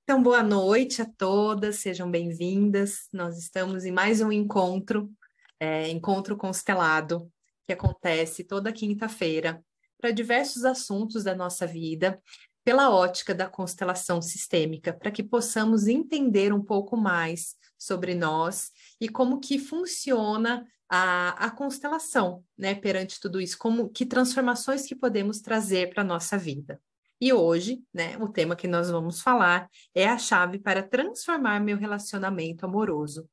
Então, boa noite a todas, sejam bem-vindas. Nós estamos em mais um encontro, Encontro Constelado, que acontece toda quinta-feira, para diversos assuntos da nossa vida, pela ótica da constelação sistêmica, para que possamos entender um pouco mais sobre nós e como que funciona a constelação, né, perante tudo isso, como que transformações que podemos trazer para a nossa vida. E hoje, né, o tema que nós vamos falar é a chave para transformar meu relacionamento amoroso,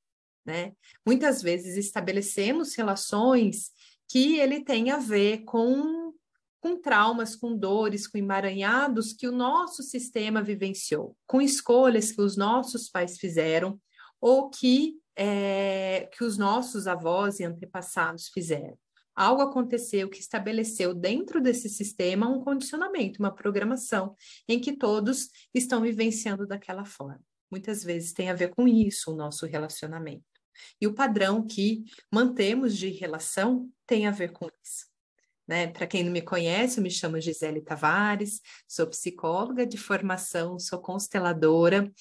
né? Muitas vezes estabelecemos relações que ele tem a ver com traumas, com dores, com emaranhados que o nosso sistema vivenciou, com escolhas que os nossos pais fizeram ou que os nossos avós e antepassados fizeram. Algo aconteceu que estabeleceu dentro desse sistema um condicionamento, uma programação, em que todos estão vivenciando daquela forma. Muitas vezes tem a ver com isso o nosso relacionamento. E o padrão que mantemos de relação tem a ver com isso. Né? Para quem não me conhece, eu me chamo Gisele Tavares, sou psicóloga de formação, sou consteladora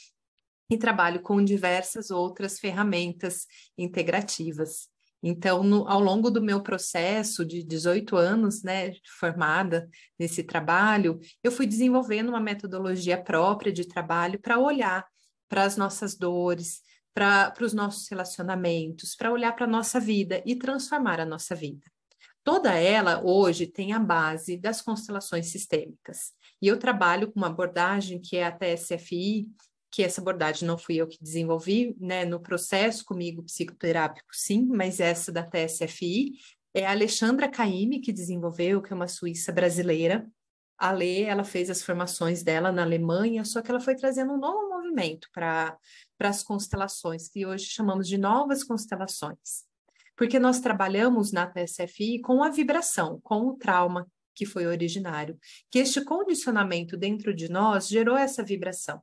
e trabalho com diversas outras ferramentas integrativas. Então, ao longo do meu processo de 18 anos, né, formada nesse trabalho, eu fui desenvolvendo uma metodologia própria de trabalho para olhar para as nossas dores, para os nossos relacionamentos, para olhar para a nossa vida e transformar a nossa vida. Toda ela hoje tem a base das constelações sistêmicas. E eu trabalho com uma abordagem que é a TSFI, que essa abordagem não fui eu que desenvolvi, né, no processo comigo psicoterápico, sim, mas essa da TSFI é a Alexandra Caymmi que desenvolveu, que é uma suíça brasileira. A Lê, ela fez as formações dela na Alemanha, só que ela foi trazendo um novo movimento para as constelações, que hoje chamamos de novas constelações. Porque nós trabalhamos na TSFI com a vibração, com o trauma que foi originário, que este condicionamento dentro de nós gerou essa vibração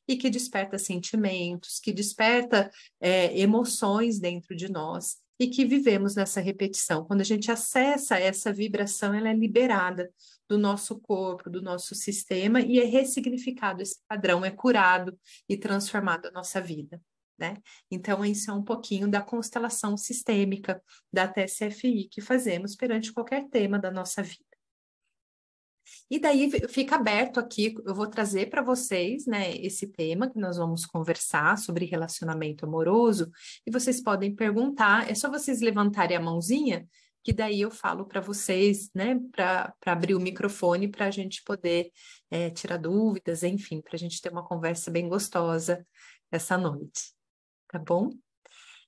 e que desperta sentimentos, que desperta emoções dentro de nós e que vivemos nessa repetição. Quando a gente acessa essa vibração, ela é liberada do nosso corpo, do nosso sistema e é ressignificado esse padrão, é curado e transformado a nossa vida. Né? Então, isso é um pouquinho da constelação sistêmica da TSFI que fazemos perante qualquer tema da nossa vida. E daí fica aberto aqui, eu vou trazer para vocês, né, esse tema que nós vamos conversar sobre relacionamento amoroso, e vocês podem perguntar, é só vocês levantarem a mãozinha, que daí eu falo para vocês, né, para abrir o microfone para a gente poder tirar dúvidas, enfim, para a gente ter uma conversa bem gostosa essa noite, tá bom?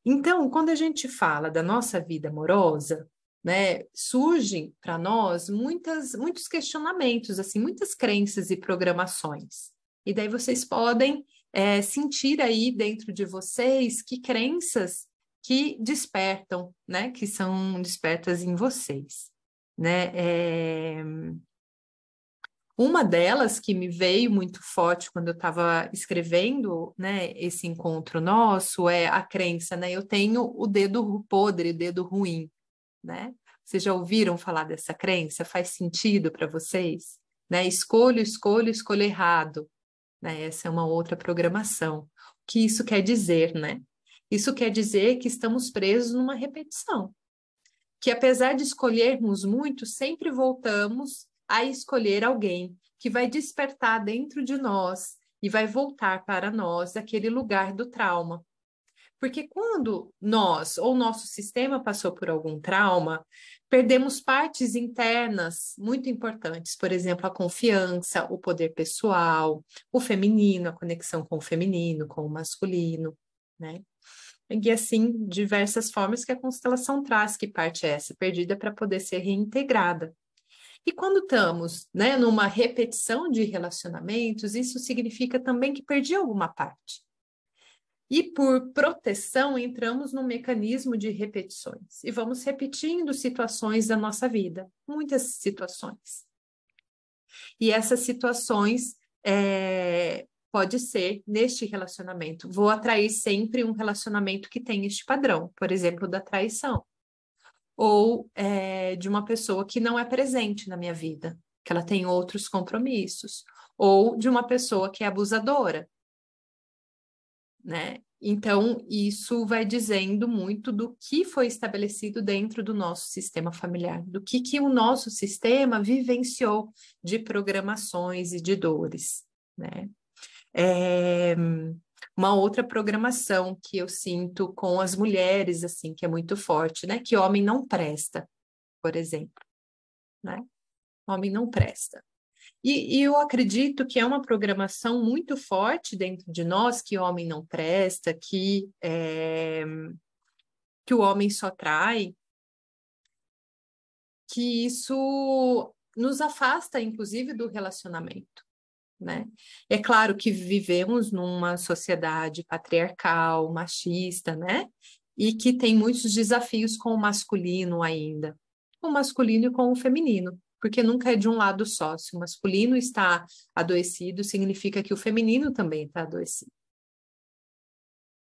Então, quando a gente fala da nossa vida amorosa, né, surgem para nós muitos questionamentos, assim, muitas crenças e programações. E daí vocês podem sentir aí dentro de vocês que crenças que despertam, né, que são despertas em vocês, né? Uma delas que me veio muito forte quando eu estava escrevendo, né, esse encontro nosso é a crença, né? Eu tenho o dedo podre, o dedo ruim, né? Vocês já ouviram falar dessa crença? Faz sentido para vocês? Né? Escolho errado, né? Essa é uma outra programação. O que isso quer dizer, né? Isso quer dizer que estamos presos numa repetição, que apesar de escolhermos muito, sempre voltamos a escolher alguém que vai despertar dentro de nós e vai voltar para nós aquele lugar do trauma. Porque quando nós ou nosso sistema passou por algum trauma, perdemos partes internas muito importantes, por exemplo, a confiança, o poder pessoal, o feminino, a conexão com o feminino, com o masculino, né? E assim, diversas formas que a constelação traz, que parte é essa, perdida para poder ser reintegrada. E quando estamos, né, numa repetição de relacionamentos, isso significa também que perdi alguma parte. E por proteção, entramos num mecanismo de repetições e vamos repetindo situações da nossa vida, muitas situações. E essas situações pode ser neste relacionamento. Vou atrair sempre um relacionamento que tem este padrão, por exemplo, da traição. Ou de uma pessoa que não é presente na minha vida, que ela tem outros compromissos. Ou de uma pessoa que é abusadora, né? Então, isso vai dizendo muito do que foi estabelecido dentro do nosso sistema familiar, do que o nosso sistema vivenciou de programações e de dores, né? Uma outra programação que eu sinto com as mulheres, assim, que é muito forte, né? Que homem não presta, por exemplo, né? Homem não presta. E eu acredito que é uma programação muito forte dentro de nós, que homem não presta, que o homem só trai, que isso nos afasta, inclusive, do relacionamento, né? É claro que vivemos numa sociedade patriarcal, machista, né? E que tem muitos desafios com o masculino ainda, com o masculino e com o feminino, porque nunca é de um lado só. Se o masculino está adoecido, significa que o feminino também está adoecido.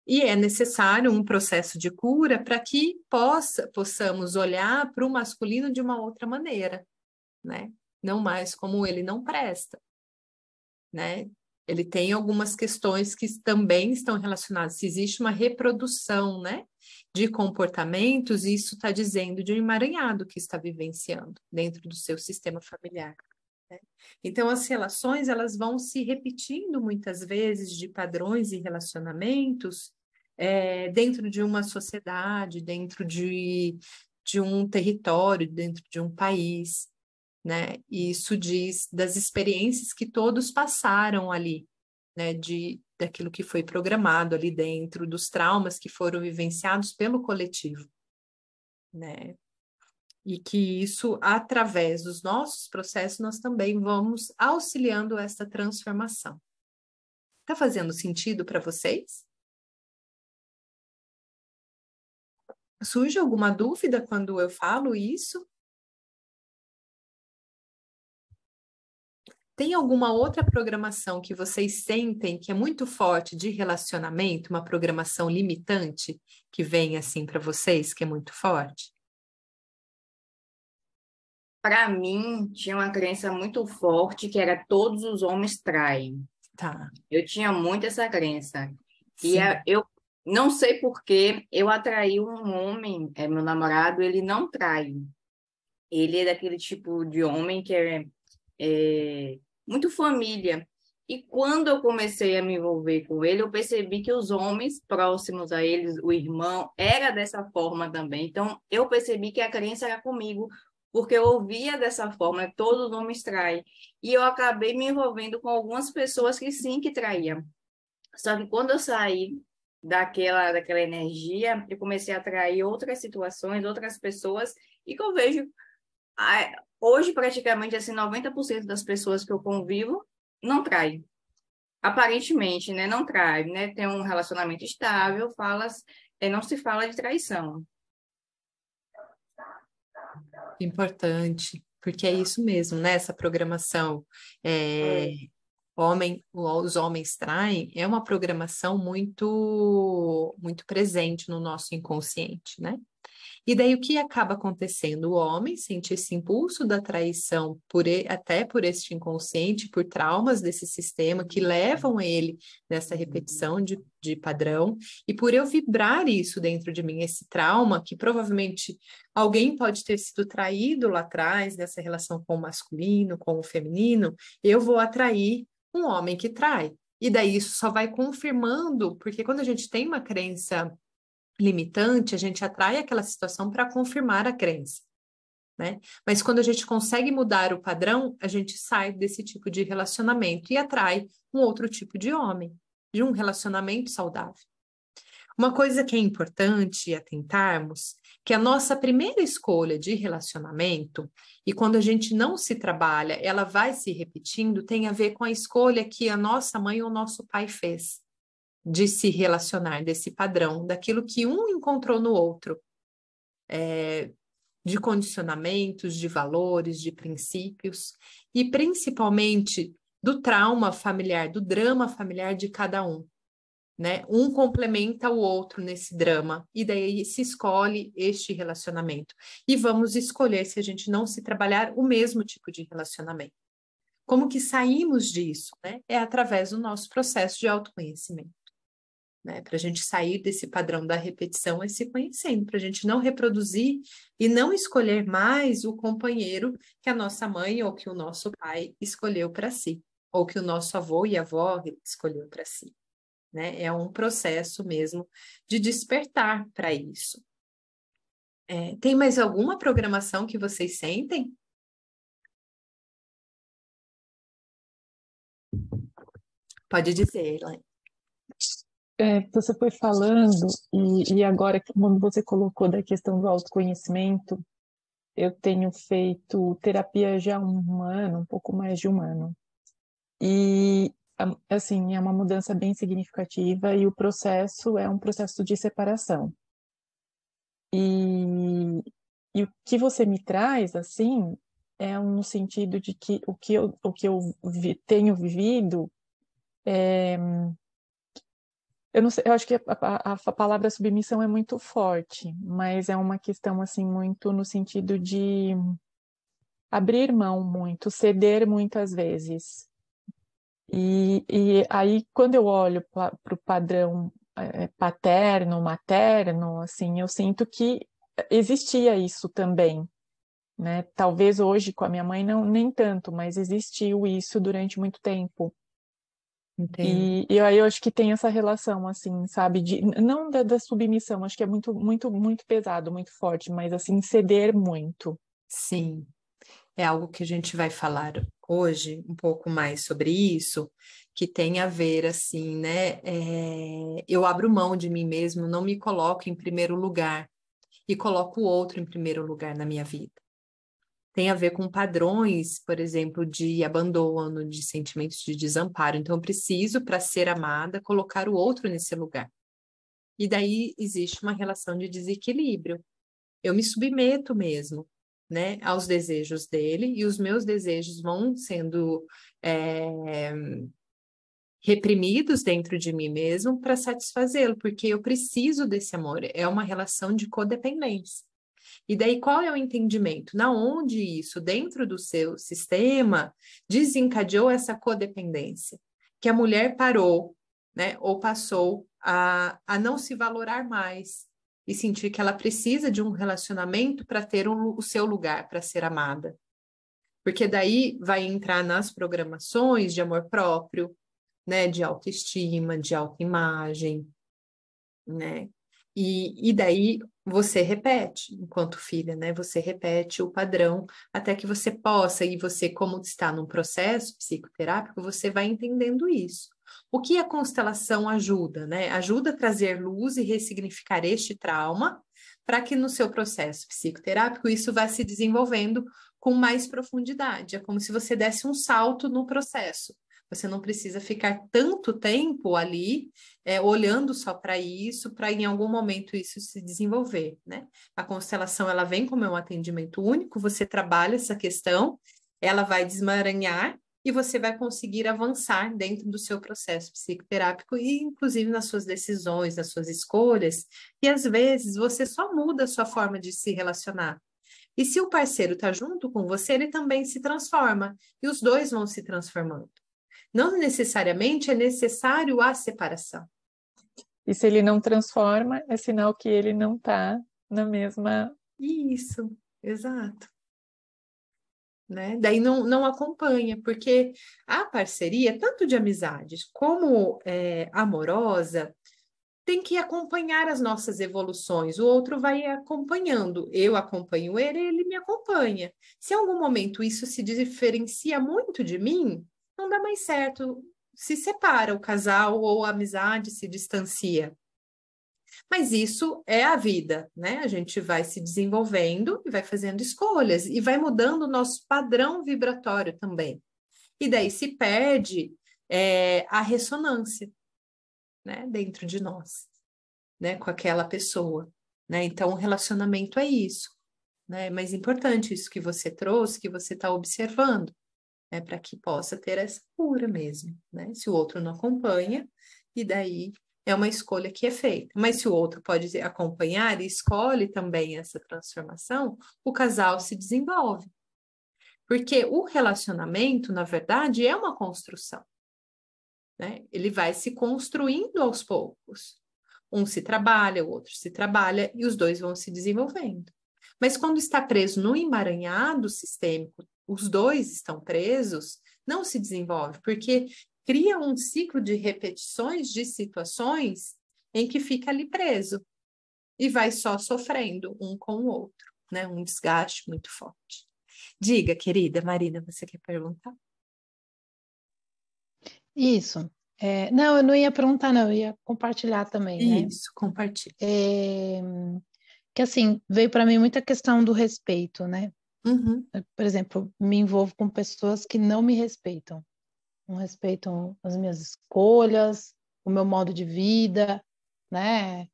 E é necessário um processo de cura para que possamos olhar para o masculino de uma outra maneira, né? Não mais como ele não presta, né? Ele tem algumas questões que também estão relacionadas. Se existe uma reprodução, né, de comportamentos, isso está dizendo de um emaranhado que está vivenciando dentro do seu sistema familiar, né? Então, as relações, elas vão se repetindo muitas vezes de padrões e relacionamentos dentro de uma sociedade, dentro de um território, dentro de um país, né? E isso diz das experiências que todos passaram ali, né? Daquilo que foi programado ali dentro, dos traumas que foram vivenciados pelo coletivo, né? E que isso, através dos nossos processos, nós também vamos auxiliando essa transformação. Tá fazendo sentido para vocês? Surge alguma dúvida quando eu falo isso? Tem alguma outra programação que vocês sentem que é muito forte de relacionamento, uma programação limitante que vem assim para vocês, que é muito forte? Para mim, tinha uma crença muito forte que era todos os homens traem. Tá, Eu tinha muito essa crença. sim. Eu não sei por que eu atraí um homem, meu namorado, ele não trai. Ele é daquele tipo de homem que é muito família. E quando eu comecei a me envolver com ele, eu percebi que os homens próximos a eles, o irmão, era dessa forma também. Então, eu percebi que a crença era comigo, porque eu ouvia dessa forma, todos os homens traem. E eu acabei me envolvendo com algumas pessoas que sim, que traíam. Só que quando eu saí daquela energia, eu comecei a atrair outras situações, outras pessoas, e que eu vejo hoje, praticamente, assim, 90% das pessoas que eu convivo não traem. Aparentemente, né? Não trai, né? Tem um relacionamento estável, não se fala de traição. Importante, porque é isso mesmo, né? Essa programação é, É. os homens traem é uma programação muito presente no nosso inconsciente, né? E daí o que acaba acontecendo? O homem sente esse impulso da traição até por este inconsciente, por traumas desse sistema que levam ele nessa repetição de padrão, e por eu vibrar isso dentro de mim, esse trauma, que provavelmente alguém pode ter sido traído lá atrás, nessa relação com o masculino, com o feminino, eu vou atrair um homem que trai. E daí isso só vai confirmando, porque quando a gente tem uma crença limitante, a gente atrai aquela situação para confirmar a crença, né? Mas quando a gente consegue mudar o padrão, a gente sai desse tipo de relacionamento e atrai um outro tipo de homem, de um relacionamento saudável. Uma coisa que é importante atentarmos, que a nossa primeira escolha de relacionamento, e quando a gente não se trabalha, ela vai se repetindo, tem a ver com a escolha que a nossa mãe ou nosso pai fez de se relacionar, desse padrão, daquilo que um encontrou no outro, de condicionamentos, de valores, de princípios, e principalmente do trauma familiar, do drama familiar de cada um, né? Um complementa o outro nesse drama, e daí se escolhe este relacionamento. E vamos escolher, se a gente não se trabalhar, o mesmo tipo de relacionamento. Como que saímos disso, né? É através do nosso processo de autoconhecimento. né? Para a gente sair desse padrão da repetição é se conhecendo, para a gente não reproduzir e não escolher mais o companheiro que a nossa mãe ou que o nosso pai escolheu para si, ou que o nosso avô e avó escolheu para si, né? É um processo mesmo de despertar para isso. Tem mais alguma programação que vocês sentem? Pode dizer, Elaine. Você foi falando, e agora, quando você colocou da questão do autoconhecimento, eu tenho feito terapia já há um ano, um pouco mais de um ano. E, assim, é uma mudança bem significativa e o processo é um processo de separação. E o que você me traz, assim, é no sentido de que tenho vivido, eu não sei, eu acho que a palavra submissão é muito forte, mas é uma questão, assim, muito no sentido de abrir mão muito, ceder muitas vezes. E aí, quando eu olho para o padrão paterno, materno, assim, eu sinto que existia isso também, né? Talvez hoje com a minha mãe não, nem tanto, mas existiu isso durante muito tempo. Entendo. E aí eu acho que tem essa relação, assim, sabe, não da submissão, acho que é muito, muito, muito pesado, muito forte, mas assim, ceder muito. Sim, é algo que a gente vai falar hoje um pouco mais sobre isso, que tem a ver, assim, né? Eu abro mão de mim mesmo, não me coloco em primeiro lugar e coloco o outro em primeiro lugar na minha vida. Tem a ver com padrões, por exemplo, de abandono, de sentimentos de desamparo. Então, eu preciso, para ser amada, colocar o outro nesse lugar. E daí existe uma relação de desequilíbrio. Eu me submeto mesmo, né, aos desejos dele, e os meus desejos vão sendo reprimidos dentro de mim mesmo para satisfazê-lo, porque eu preciso desse amor. É uma relação de codependência. E daí, qual é o entendimento? Na onde isso, dentro do seu sistema, desencadeou essa codependência? Que a mulher parou, né, ou passou a não se valorar mais e sentir que ela precisa de um relacionamento para ter o seu lugar, para ser amada. Porque daí vai entrar nas programações de amor próprio, né, de autoestima, de autoimagem, né? E daí você repete, enquanto filha, né? Você repete o padrão até que você possa, e você, como está num processo psicoterápico, você vai entendendo isso. O que a constelação ajuda, né? Ajuda a trazer luz e ressignificar este trauma para que no seu processo psicoterápico isso vá se desenvolvendo com mais profundidade. É como se você desse um salto no processo. Você não precisa ficar tanto tempo ali olhando só para isso, para em algum momento isso se desenvolver, né? A constelação, ela vem como um atendimento único, você trabalha essa questão, ela vai desmaranhar e você vai conseguir avançar dentro do seu processo psicoterápico e, inclusive, nas suas decisões, nas suas escolhas, e às vezes você só muda a sua forma de se relacionar. E se o parceiro está junto com você, ele também se transforma, e os dois vão se transformando. Não necessariamente é necessário a separação. E se ele não transforma, é sinal que ele não está na mesma. Isso, exato. Né? Daí não acompanha, porque a parceria, tanto de amizades como amorosa, tem que acompanhar as nossas evoluções. O outro vai acompanhando. Eu acompanho ele, ele me acompanha. Se em algum momento isso se diferencia muito de mim, não dá mais certo. Se separa o casal ou a amizade se distancia. Mas isso é a vida, né? A gente vai se desenvolvendo e vai fazendo escolhas e vai mudando o nosso padrão vibratório também. E daí se perde a ressonância, né? Dentro de nós, né? Com aquela pessoa, né? Então, o relacionamento é isso, né? Mas importante isso que você trouxe, que você está observando, né? Para que possa ter essa cura mesmo, né? Se o outro não acompanha, e daí é uma escolha que é feita. Mas se o outro pode acompanhar e escolhe também essa transformação, o casal se desenvolve. Porque o relacionamento, na verdade, é uma construção. né? Ele vai se construindo aos poucos. Um se trabalha, o outro se trabalha, e os dois vão se desenvolvendo. Mas quando está preso no emaranhado sistêmico, os dois estão presos, não se desenvolve, porque cria um ciclo de repetições de situações em que fica ali preso e vai só sofrendo um com o outro, né? Um desgaste muito forte. Diga, querida Marina, você quer perguntar? Isso. Não, eu não ia perguntar, não, eu ia compartilhar também, né? Isso, compartilhe. Que assim, veio para mim muita questão do respeito, né? Uhum. Por exemplo, me envolvo com pessoas que não me respeitam. Não respeitam as minhas escolhas, o meu modo de vida, né?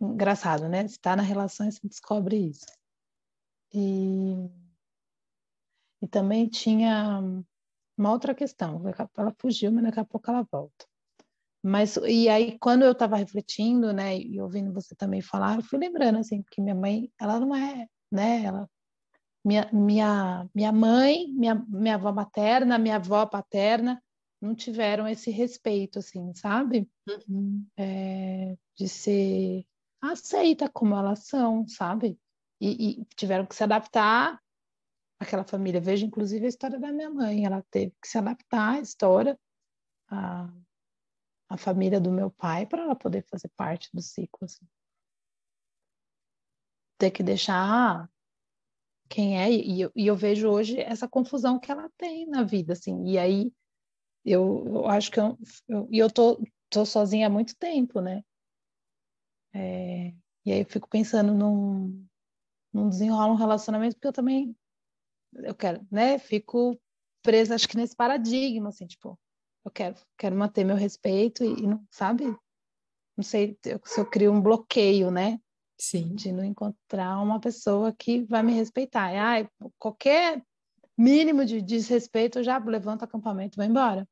Engraçado, né? Você está na relação e você descobre isso. E também tinha uma outra questão. Ela fugiu, mas daqui a pouco ela volta. E aí, quando eu estava refletindo, né, e ouvindo você também falar, eu fui lembrando, assim, que minha mãe, ela não é, né, minha mãe, minha avó materna, minha avó paterna, não tiveram esse respeito, assim, sabe? Uhum. De ser aceita como elas são, sabe? E tiveram que se adaptar àquela família. Veja, inclusive, a história da minha mãe, ela teve que se adaptar à história, a família do meu pai para ela poder fazer parte do ciclo. Assim. Ter que deixar quem é, e eu vejo hoje essa confusão que ela tem na vida, assim, e aí eu acho que eu tô sozinha há muito tempo, né? E aí eu fico pensando num desenrolar um relacionamento, porque eu também, eu quero, né? Fico presa, acho que nesse paradigma, assim, tipo, eu quero manter meu respeito e não, sabe? Não sei se eu crio um bloqueio, né? Sim. De não encontrar uma pessoa que vai me respeitar. Qualquer mínimo de desrespeito, eu já levanto o acampamento e vou embora.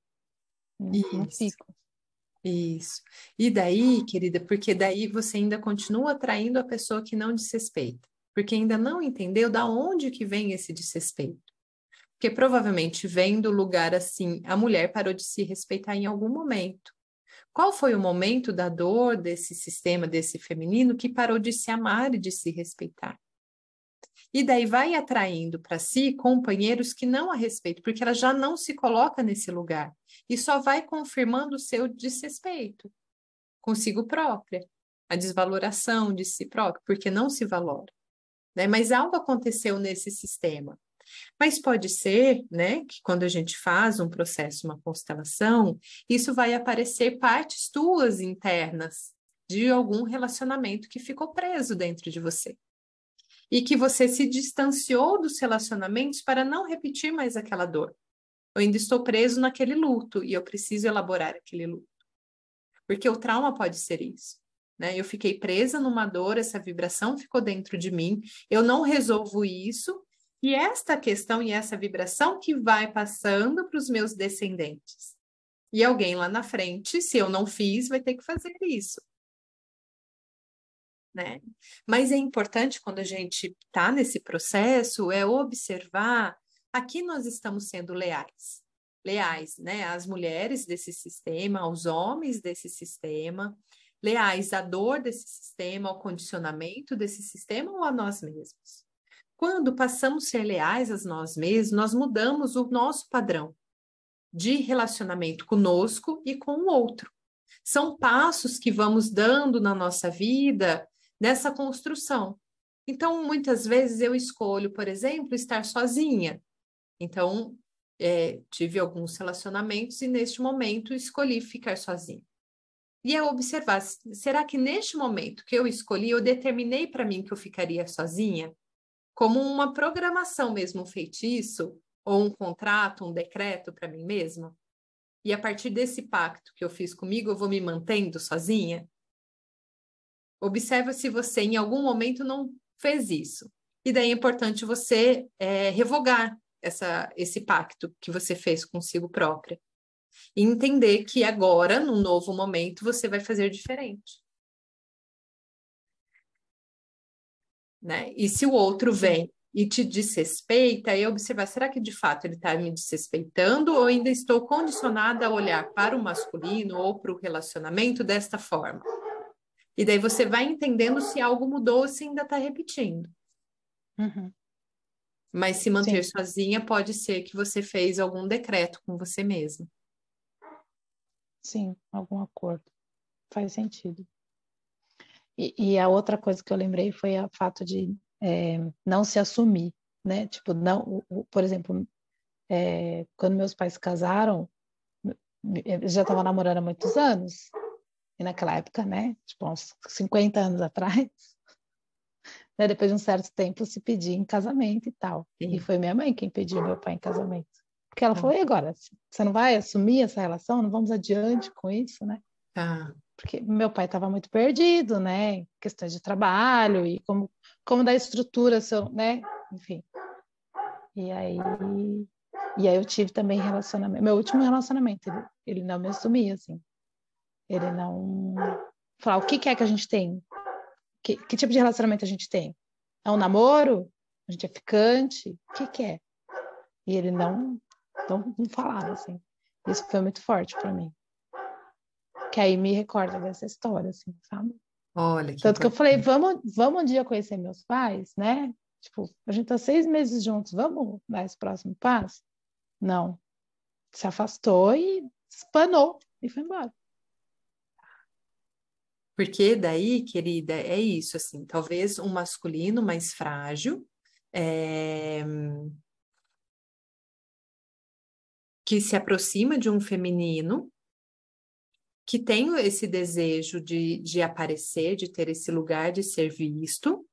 Não Isso. fico. Isso. E daí, querida, porque daí você ainda continua atraindo a pessoa que não desrespeita, porque ainda não entendeu da onde que vem esse desrespeito. Porque provavelmente vem do lugar assim, a mulher parou de se respeitar em algum momento. Qual foi o momento da dor desse sistema, desse feminino, que parou de se amar e de se respeitar? E daí vai atraindo para si companheiros que não a respeitam, porque ela já não se coloca nesse lugar. E só vai confirmando o seu desrespeito consigo própria, a desvaloração de si própria, porque não se valora. Né? Mas algo aconteceu nesse sistema. Mas pode ser, né, que quando a gente faz um processo, uma constelação, isso vai aparecer partes tuas internas de algum relacionamento que ficou preso dentro de você. E que você se distanciou dos relacionamentos para não repetir mais aquela dor. Eu ainda estou preso naquele luto e eu preciso elaborar aquele luto. Porque o trauma pode ser isso. Né? Eu fiquei presa numa dor, essa vibração ficou dentro de mim, eu não resolvo isso, e esta questão e essa vibração que vai passando para os meus descendentes. E alguém lá na frente, se eu não fiz, vai ter que fazer isso. Né? Mas é importante quando a gente está nesse processo, é observar, aqui nós estamos sendo leais. Leais, né? Às mulheres desse sistema, aos homens desse sistema, leais à dor desse sistema, ao condicionamento desse sistema ou a nós mesmos. Quando passamos a ser leais a nós mesmos, nós mudamos o nosso padrão de relacionamento conosco e com o outro. São passos que vamos dando na nossa vida nessa construção. Então, muitas vezes eu escolho, por exemplo, estar sozinha. Então, tive alguns relacionamentos e neste momento escolhi ficar sozinha. E é observar, será que neste momento que eu escolhi, eu determinei para mim que eu ficaria sozinha? Como uma programação mesmo, um feitiço, ou um contrato, um decreto para mim mesma? E a partir desse pacto que eu fiz comigo, eu vou me mantendo sozinha? Observa se você em algum momento não fez isso. E daí é importante você revogar esse pacto que você fez consigo própria. E entender que agora, num novo momento, você vai fazer diferente. Né? E se o outro vem e te desrespeita, e observar, será que de fato ele está me desrespeitando ou ainda estou condicionada a olhar para o masculino ou para o relacionamento desta forma? E daí você vai entendendo se algo mudou ou se ainda está repetindo. Uhum. Mas se manter Sim. sozinha pode ser que você fez algum decreto com você mesma. Sim, algum acordo. Faz sentido. E a outra coisa que eu lembrei foi o fato de não se assumir, né? Tipo, não, por exemplo, quando meus pais se casaram, eu já estava namorando há muitos anos, e naquela época, né? Tipo, uns 50 anos atrás, né? Depois de um certo tempo, se pedia em casamento e tal. Sim. E foi minha mãe quem pediu meu pai em casamento. Porque ela Tá. falou, e agora? Você não vai assumir essa relação? Não vamos adiante com isso, né? Tá. Porque meu pai estava muito perdido, né? Questões de trabalho e como dar estrutura, né? Enfim. E aí eu tive também relacionamento. Meu último relacionamento, ele não me assumia, assim. Ele não falava, o que é que a gente tem? Que tipo de relacionamento a gente tem? É um namoro? A gente é ficante? O que é? E ele não falava, assim. Isso foi muito forte para mim. Que aí me recorda dessa história, assim, sabe? Olha que Tanto que eu importante. falei, vamos um dia conhecer meus pais, né? Tipo, a gente tá 6 meses juntos, vamos dar esse próximo passo? Não. Se afastou e espanou e foi embora. Porque daí, querida, é isso, assim, talvez um masculino mais frágil, que se aproxima de um feminino, que tem esse desejo de aparecer, de ter esse lugar de ser visto,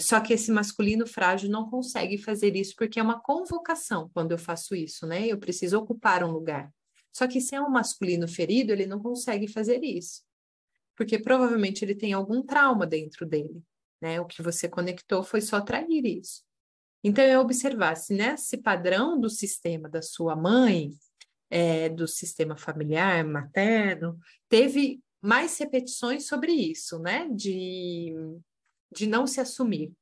só que esse masculino frágil não consegue fazer isso porque é uma convocação quando eu faço isso, né? Eu preciso ocupar um lugar. Só que se é um masculino ferido, ele não consegue fazer isso, porque provavelmente ele tem algum trauma dentro dele, né? O que você conectou foi só trair isso. Então, é observar se nesse padrão do sistema da sua mãe, do sistema familiar, materno, teve mais repetições sobre isso, né? De não se assumir,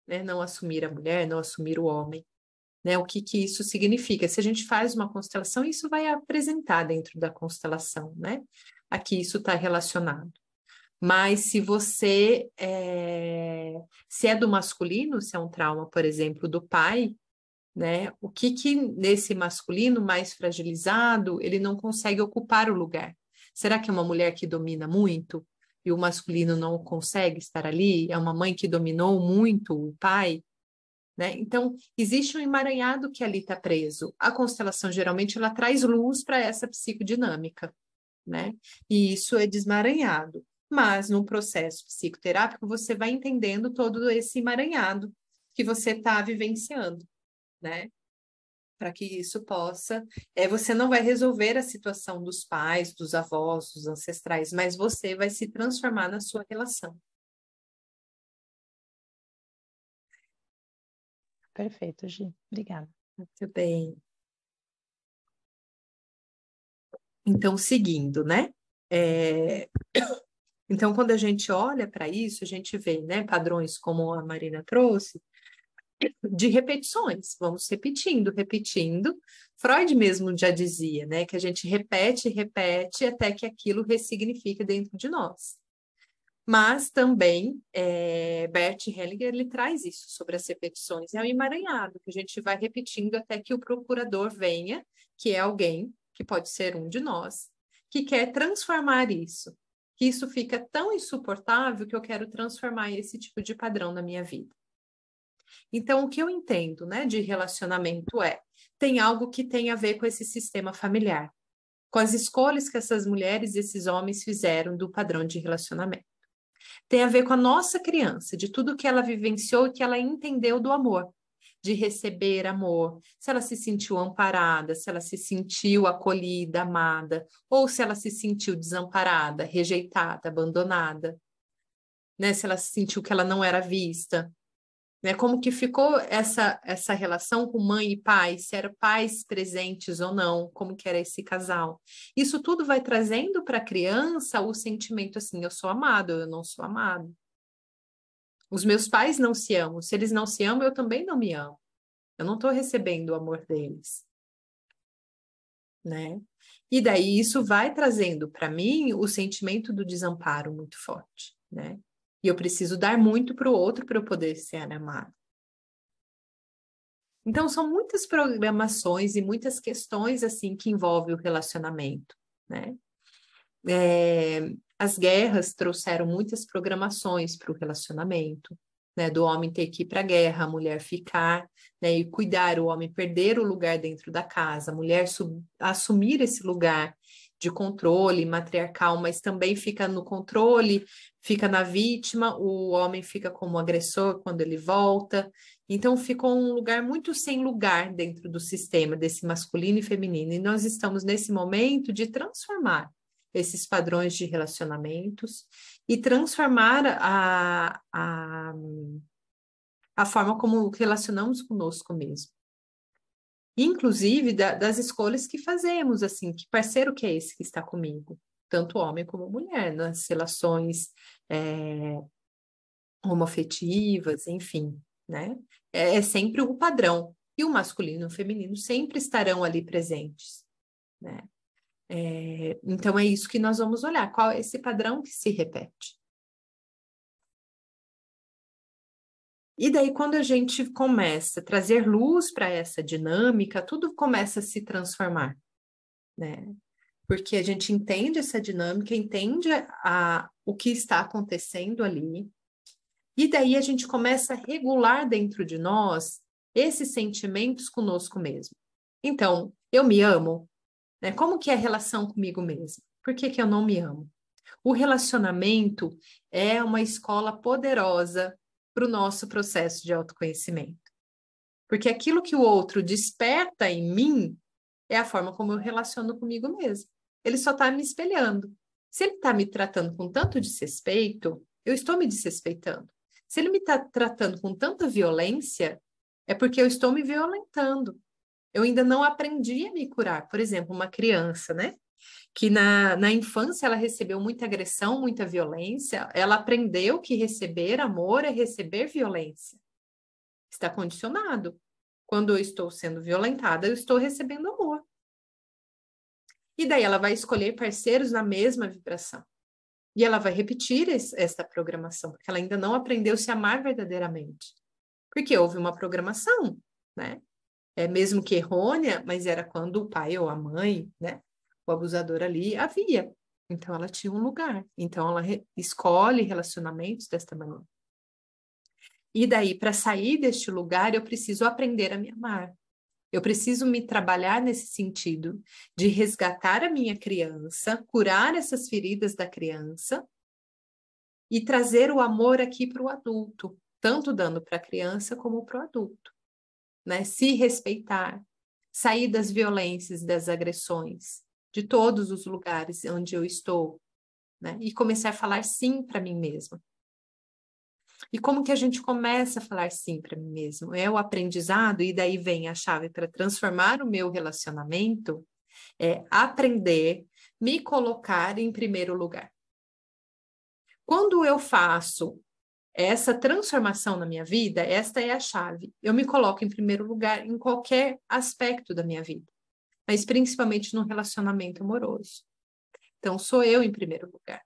né? Não assumir a mulher, não assumir o homem, né? O que que isso significa? Se a gente faz uma constelação, isso vai apresentar dentro da constelação, né? Aqui isso está relacionado. Mas se você se é do masculino, se é um trauma, por exemplo, do pai, né? O que que nesse masculino mais fragilizado ele não consegue ocupar o lugar? Será que é uma mulher que domina muito e o masculino não consegue estar ali? É uma mãe que dominou muito o pai? Né? Então, existe um emaranhado que ali está preso. A constelação, geralmente, ela traz luz para essa psicodinâmica, né? E isso é desmaranhado. Mas, no processo psicoterápico, você vai entendendo todo esse emaranhado que você está vivenciando, né? Para que isso possa... você não vai resolver a situação dos pais, dos avós, dos ancestrais, mas você vai se transformar na sua relação. Perfeito, Gi. Obrigada. Muito bem. Então, seguindo, né? Então, quando a gente olha para isso, a gente vê, né, padrões como a Marina trouxe, de repetições, vamos repetindo, repetindo. Freud mesmo já dizia, né, que a gente repete, repete, até que aquilo ressignifique dentro de nós. Mas também, Bert Hellinger, ele traz isso sobre as repetições, é um emaranhado, que a gente vai repetindo até que o procurador venha, que é alguém, que pode ser um de nós, que quer transformar isso, que isso fica tão insuportável que eu quero transformar esse tipo de padrão na minha vida. Então, o que eu entendo, né, de relacionamento tem algo que tem a ver com esse sistema familiar, com as escolhas que essas mulheres e esses homens fizeram do padrão de relacionamento. Tem a ver com a nossa criança, de tudo que ela vivenciou e que ela entendeu do amor, de receber amor, se ela se sentiu amparada, se ela se sentiu acolhida, amada, ou se ela se sentiu desamparada, rejeitada, abandonada, né? Se ela se sentiu que ela não era vista. Né? Como que ficou essa relação com mãe e pai, se eram pais presentes ou não, como que era esse casal. Isso tudo vai trazendo para a criança o sentimento assim, eu sou amado, eu não sou amado. Os meus pais não se amam. Se eles não se amam, eu também não me amo. Eu não estou recebendo o amor deles, né? E daí isso vai trazendo para mim o sentimento do desamparo muito forte, né? E eu preciso dar muito para o outro para eu poder ser amado. Então, são muitas programações e muitas questões, assim, que envolvem o relacionamento, né? As guerras trouxeram muitas programações para o relacionamento, né? Do homem ter que ir para a guerra, a mulher ficar, né? E cuidar, o homem perder o lugar dentro da casa, a mulher assumir esse lugar de controle matriarcal, mas também fica no controle, fica na vítima, o homem fica como agressor quando ele volta. Então, ficou um lugar muito sem lugar dentro do sistema desse masculino e feminino. E nós estamos nesse momento de transformar esses padrões de relacionamentos e transformar a forma como relacionamos conosco mesmo. Inclusive das escolhas que fazemos, assim, que parceiro que é esse que está comigo? Tanto homem como mulher, nas relações homoafetivas, enfim, né? É sempre o padrão. E o masculino e o feminino sempre estarão ali presentes, né? Então, é isso que nós vamos olhar. Qual é esse padrão que se repete? E daí, quando a gente começa a trazer luz para essa dinâmica, tudo começa a se transformar, né? Porque a gente entende essa dinâmica, entende o que está acontecendo ali, e daí a gente começa a regular dentro de nós esses sentimentos conosco mesmo. Então, eu me amo, né? Como que é a relação comigo mesmo? Por que que eu não me amo? O relacionamento é uma escola poderosa para o nosso processo de autoconhecimento. Porque aquilo que o outro desperta em mim é a forma como eu relaciono comigo mesmo. Ele só está me espelhando. Se ele está me tratando com tanto desrespeito, eu estou me desrespeitando. Se ele me está tratando com tanta violência, é porque eu estou me violentando. Eu ainda não aprendi a me curar. Por exemplo, uma criança, né? Que na infância ela recebeu muita agressão, muita violência, ela aprendeu que receber amor é receber violência. Está condicionado. Quando eu estou sendo violentada, eu estou recebendo amor. E daí ela vai escolher parceiros na mesma vibração. E ela vai repetir essa programação, porque ela ainda não aprendeu a se amar verdadeiramente. Porque houve uma programação, né? Mesmo que errônea, mas era quando o pai ou a mãe, né? O abusador ali havia. Então, ela tinha um lugar. Então, ela escolhe relacionamentos desta maneira. E daí, para sair deste lugar, eu preciso aprender a me amar. Eu preciso me trabalhar nesse sentido de resgatar a minha criança, curar essas feridas da criança e trazer o amor aqui para o adulto, tanto dando para a criança como para o adulto, né? Se respeitar, sair das violências, das agressões, de todos os lugares onde eu estou, né? E começar a falar sim para mim mesma. E como que a gente começa a falar sim para mim mesmo? É o aprendizado, e daí vem a chave para transformar o meu relacionamento, é aprender, me colocar em primeiro lugar. Quando eu faço essa transformação na minha vida, esta é a chave. Eu me coloco em primeiro lugar em qualquer aspecto da minha vida, mas principalmente no relacionamento amoroso. Então, sou eu em primeiro lugar,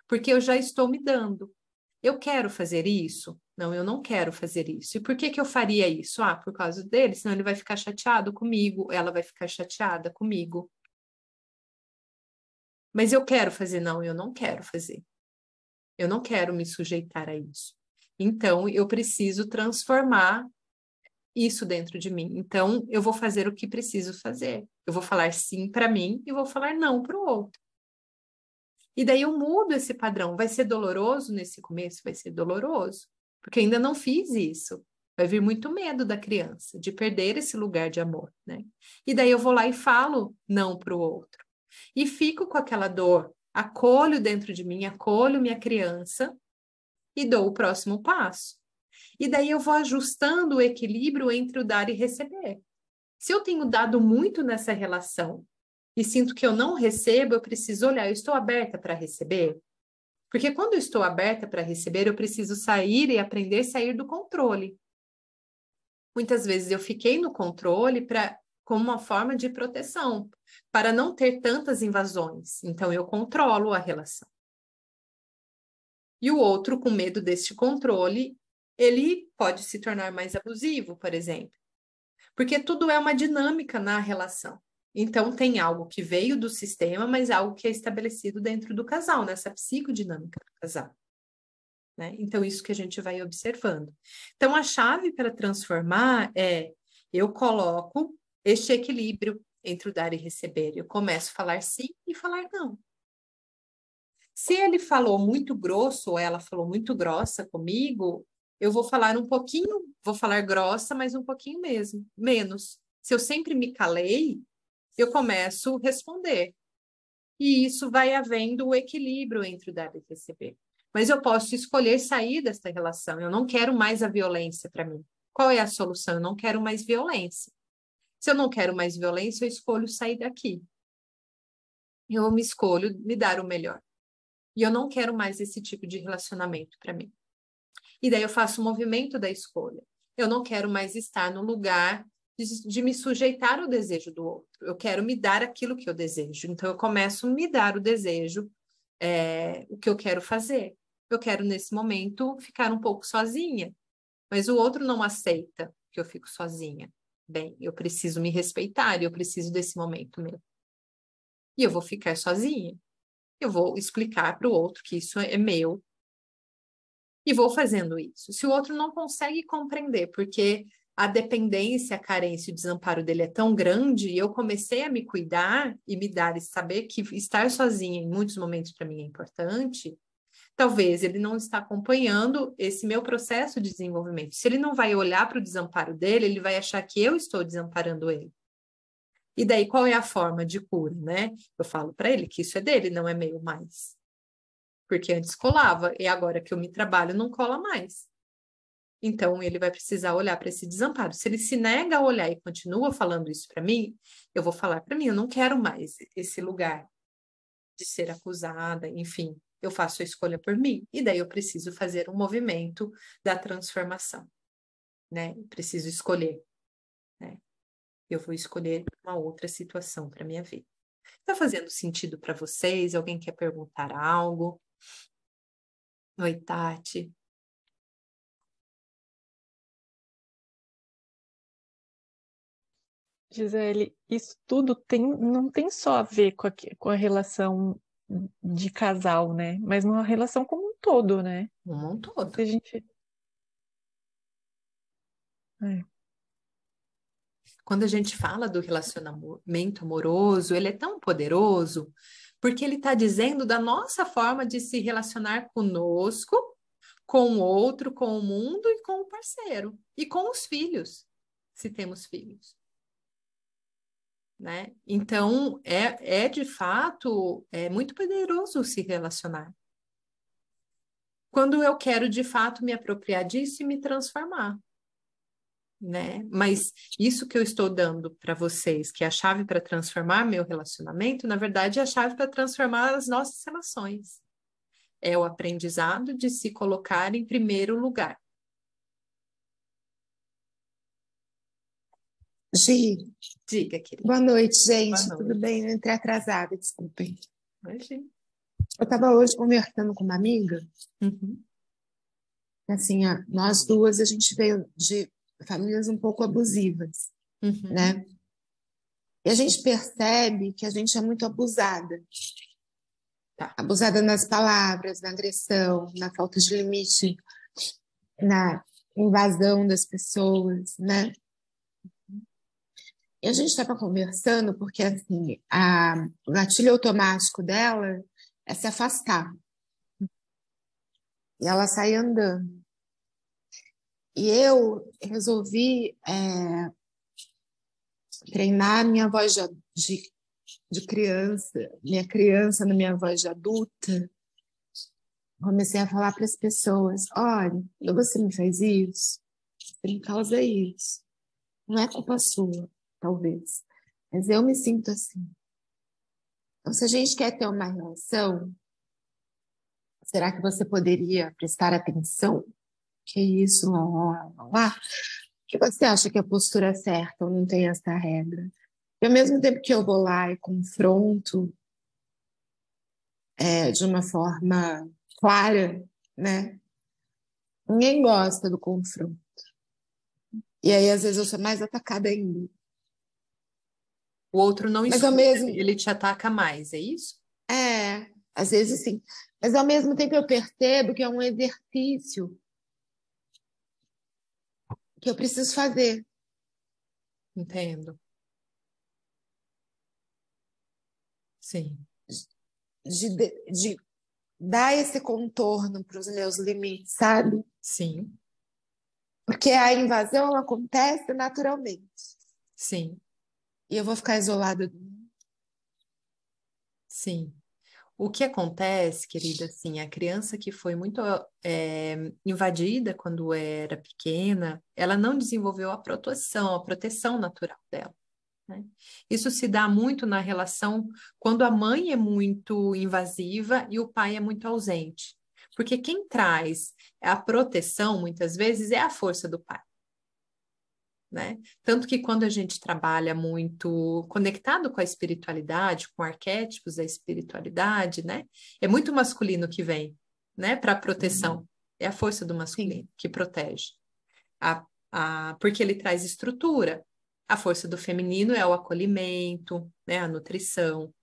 porque eu já estou me dando. Eu quero fazer isso? Não, eu não quero fazer isso. E por que que eu faria isso? Ah, por causa dele, senão ele vai ficar chateado comigo, ela vai ficar chateada comigo. Mas eu quero fazer? Não, eu não quero fazer. Eu não quero me sujeitar a isso. Então, eu preciso transformar isso dentro de mim. Então, eu vou fazer o que preciso fazer. Eu vou falar sim para mim e vou falar não para o outro. E daí eu mudo esse padrão. Vai ser doloroso nesse começo? Vai ser doloroso, porque ainda não fiz isso. Vai vir muito medo da criança, de perder esse lugar de amor, né? E daí eu vou lá e falo não para o outro. E fico com aquela dor, acolho dentro de mim, acolho minha criança e dou o próximo passo. E daí eu vou ajustando o equilíbrio entre o dar e receber. Se eu tenho dado muito nessa relação e sinto que eu não recebo, eu preciso olhar, eu estou aberta para receber? Porque quando eu estou aberta para receber, eu preciso sair e aprender a sair do controle. Muitas vezes eu fiquei no controle como uma forma de proteção, para não ter tantas invasões. Então, eu controlo a relação. E o outro, com medo deste controle, ele pode se tornar mais abusivo, por exemplo. Porque tudo é uma dinâmica na relação. Então, tem algo que veio do sistema, mas algo que é estabelecido dentro do casal, nessa psicodinâmica do casal. Né? Então, isso que a gente vai observando. Então, a chave para transformar é: eu coloco este equilíbrio entre o dar e receber. Eu começo a falar sim e falar não. Se ele falou muito grosso ou ela falou muito grossa comigo, eu vou falar um pouquinho, vou falar grossa, mas um pouquinho mesmo, menos. Se eu sempre me calei, eu começo a responder. E isso vai havendo o equilíbrio entre o dar e receber. Mas eu posso escolher sair dessa relação. Eu não quero mais a violência para mim. Qual é a solução? Eu não quero mais violência. Se eu não quero mais violência, eu escolho sair daqui. Eu me escolho me dar o melhor. E eu não quero mais esse tipo de relacionamento para mim. E daí eu faço o movimento da escolha. Eu não quero mais estar no lugar de me sujeitar ao desejo do outro. Eu quero me dar aquilo que eu desejo. Então, eu começo a me dar o desejo, o que eu quero fazer. Eu quero, nesse momento, ficar um pouco sozinha. Mas o outro não aceita que eu fico sozinha. Bem, eu preciso me respeitar e eu preciso desse momento meu. E eu vou ficar sozinha. Eu vou explicar para o outro que isso é meu. E vou fazendo isso. Se o outro não consegue compreender, porque a dependência, a carência, o desamparo dele é tão grande, e eu comecei a me cuidar e me dar e saber que estar sozinha em muitos momentos para mim é importante, talvez ele não está acompanhando esse meu processo de desenvolvimento. Se ele não vai olhar para o desamparo dele, ele vai achar que eu estou desamparando ele. E daí, qual é a forma de cura, né? Eu falo para ele que isso é dele, não é meu mais. Porque antes colava, e agora que eu me trabalho, não cola mais. Então, ele vai precisar olhar para esse desamparo. Se ele se nega a olhar e continua falando isso para mim, eu vou falar para mim, eu não quero mais esse lugar de ser acusada, enfim, eu faço a escolha por mim. E daí eu preciso fazer um movimento da transformação, né? Eu preciso escolher, né? Eu vou escolher uma outra situação para minha vida. Está fazendo sentido para vocês? Alguém quer perguntar algo? Oi, Tati. Gisele, isso tudo não tem só a ver com a relação de casal, né? Mas uma relação como um todo, né? Um todo. Se a gente... É. Quando a gente fala do relacionamento amoroso, ele é tão poderoso porque ele está dizendo da nossa forma de se relacionar conosco, com o outro, com o mundo e com o parceiro. E com os filhos, se temos filhos. Né? Então, de fato, é muito poderoso se relacionar. Quando eu quero, de fato, me apropriar disso e me transformar. Né? Mas isso que eu estou dando para vocês, que é a chave para transformar meu relacionamento, na verdade é a chave para transformar as nossas relações. É o aprendizado de se colocar em primeiro lugar. Gi, Diga, querida. boa noite, gente. Boa noite. Tudo bem? Eu entrei atrasada, desculpem. Imagina. Eu estava hoje conversando com uma amiga, Uhum. assim, nós duas, a gente veio de famílias um pouco abusivas, Uhum. né? E a gente percebe que a gente é muito abusada. Tá. Abusada nas palavras, na agressão, na falta de limite, na invasão das pessoas, né? E a gente estava conversando porque, assim, o gatilho automático dela é se afastar. E ela sai andando. E eu resolvi treinar minha voz de criança, minha criança na minha voz de adulta. Comecei a falar para as pessoas: olha, quando você me faz isso, você me causa isso. Não é culpa sua, talvez, mas eu me sinto assim. Então, se a gente quer ter uma relação Será que você poderia prestar atenção? Que isso, lá. Que você acha que a postura é certa ou não tem essa regra? E ao mesmo tempo que eu vou lá e confronto de uma forma clara, né? Ninguém gosta do confronto. E aí, às vezes, eu sou mais atacada ainda. O outro não Mas ao escuta, mesmo ele te ataca mais, é isso? às vezes sim. Mas ao mesmo tempo eu percebo que é um exercício que eu preciso fazer. Entendo. Sim, De dar esse contorno para os meus limites, sabe? sim, Porque a invasão ela acontece naturalmente. sim, E eu vou ficar isolada do mundo. sim. O que acontece, querida, assim, a criança que foi muito invadida quando era pequena, ela não desenvolveu a proteção natural dela, né? Isso se dá muito na relação quando a mãe é muito invasiva e o pai é muito ausente. Porque quem traz a proteção, muitas vezes, é a força do pai. Né? Tanto que quando a gente trabalha muito conectado com a espiritualidade, com arquétipos da espiritualidade, né? É muito masculino que vem, né? Para proteção. É a força do masculino Sim. que protege. Porque ele traz estrutura. A força do feminino é o acolhimento, né? A nutrição.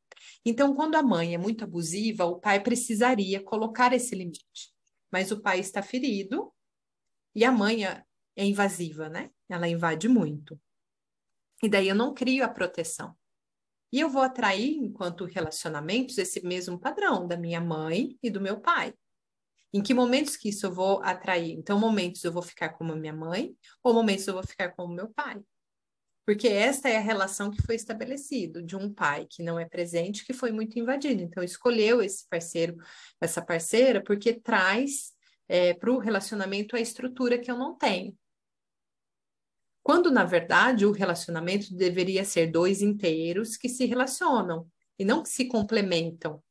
Então, quando a mãe é muito abusiva, o pai precisaria colocar esse limite. Mas o pai está ferido e a mãe é invasiva, né? Ela invade muito. E daí eu não crio a proteção. E eu vou atrair, enquanto relacionamentos, esse mesmo padrão da minha mãe e do meu pai. Em que momentos que isso eu vou atrair? Então, momentos eu vou ficar como a minha mãe, ou momentos eu vou ficar como meu pai. Porque esta é a relação que foi estabelecida de um pai que não é presente, que foi muito invadido. Então, escolheu esse parceiro, essa parceira, porque traz para o relacionamento a estrutura que eu não tenho. Quando, na verdade, o relacionamento deveria ser dois inteiros que se relacionam e não que se complementam.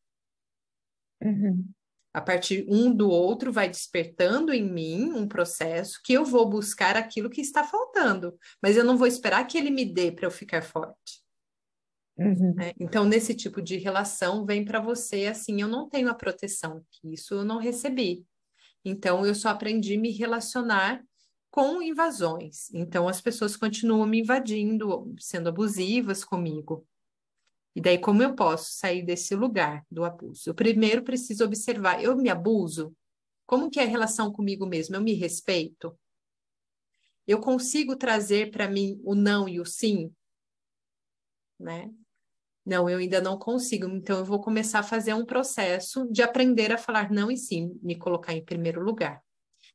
Uhum. A partir um do outro vai despertando em mim um processo que eu vou buscar aquilo que está faltando, mas eu não vou esperar que ele me dê para eu ficar forte. Uhum. Né? Então, nesse tipo de relação, vem para você assim: eu não tenho a proteção, que isso eu não recebi. Então, eu só aprendi a me relacionar com invasões. Então, as pessoas continuam me invadindo, sendo abusivas comigo. E daí, como eu posso sair desse lugar do abuso? Eu primeiro preciso observar: eu me abuso? Como que é a relação comigo mesmo? Eu me respeito? Eu consigo trazer para mim o não e o sim? Né? Não, eu ainda não consigo. Então, eu vou começar a fazer um processo de aprender a falar não e sim, me colocar em primeiro lugar.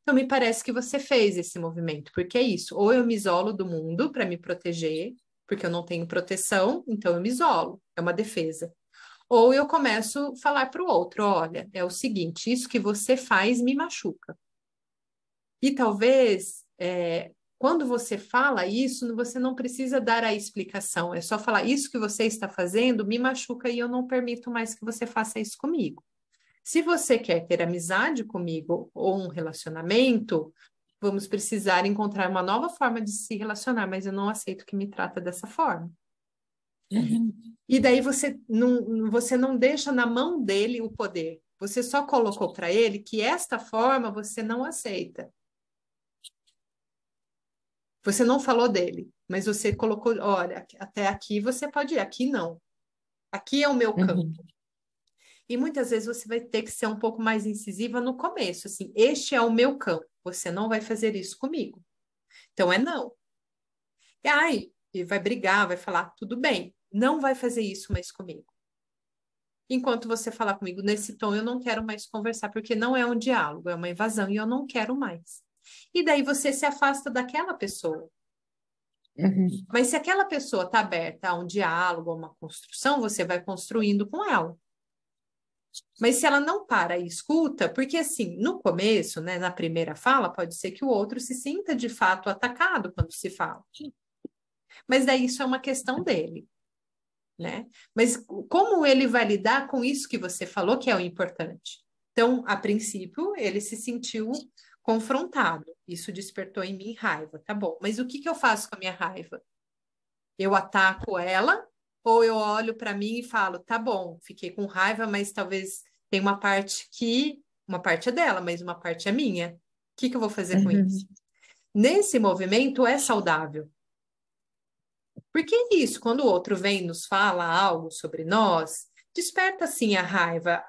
Então, me parece que você fez esse movimento, porque é isso. Ou eu me isolo do mundo para me proteger, porque eu não tenho proteção, então eu me isolo. É uma defesa. Ou eu começo a falar para o outro: olha, é o seguinte, isso que você faz me machuca. E talvez, quando você fala isso, você não precisa dar a explicação, é só falar: isso que você está fazendo me machuca e eu não permito mais que você faça isso comigo. Se você quer ter amizade comigo ou um relacionamento, vamos precisar encontrar uma nova forma de se relacionar, mas eu não aceito que me trata dessa forma. Uhum. E daí você não deixa na mão dele o poder. Você só colocou para ele que esta forma você não aceita. Você não falou dele, mas você colocou: olha, até aqui você pode ir, aqui não. Aqui é o meu campo. Uhum. E muitas vezes você vai ter que ser um pouco mais incisiva no começo, assim: este é o meu campo, você não vai fazer isso comigo. Então é não. E vai brigar, vai falar: tudo bem, não vai fazer isso mais comigo. Enquanto você falar comigo nesse tom, eu não quero mais conversar, porque não é um diálogo, é uma invasão e eu não quero mais. E daí você se afasta daquela pessoa. Uhum. Mas se aquela pessoa está aberta a um diálogo, a uma construção, você vai construindo com ela. Mas se ela não para e escuta, porque assim, no começo, né, na primeira fala, pode ser que o outro se sinta de fato atacado quando se fala. Mas daí isso é uma questão dele, né? Mas como ele vai lidar com isso que você falou, que é o importante? Então, a princípio, ele se sentiu confrontado. Isso despertou em mim raiva, tá bom. Mas o que que eu faço com a minha raiva? Eu ataco ela ou eu olho para mim e falo, tá bom, fiquei com raiva, mas talvez tem uma parte é dela, mas uma parte é minha. O que que eu vou fazer com isso? Nesse movimento é saudável. Porque é isso, quando o outro vem e nos fala algo sobre nós, desperta sim a raiva.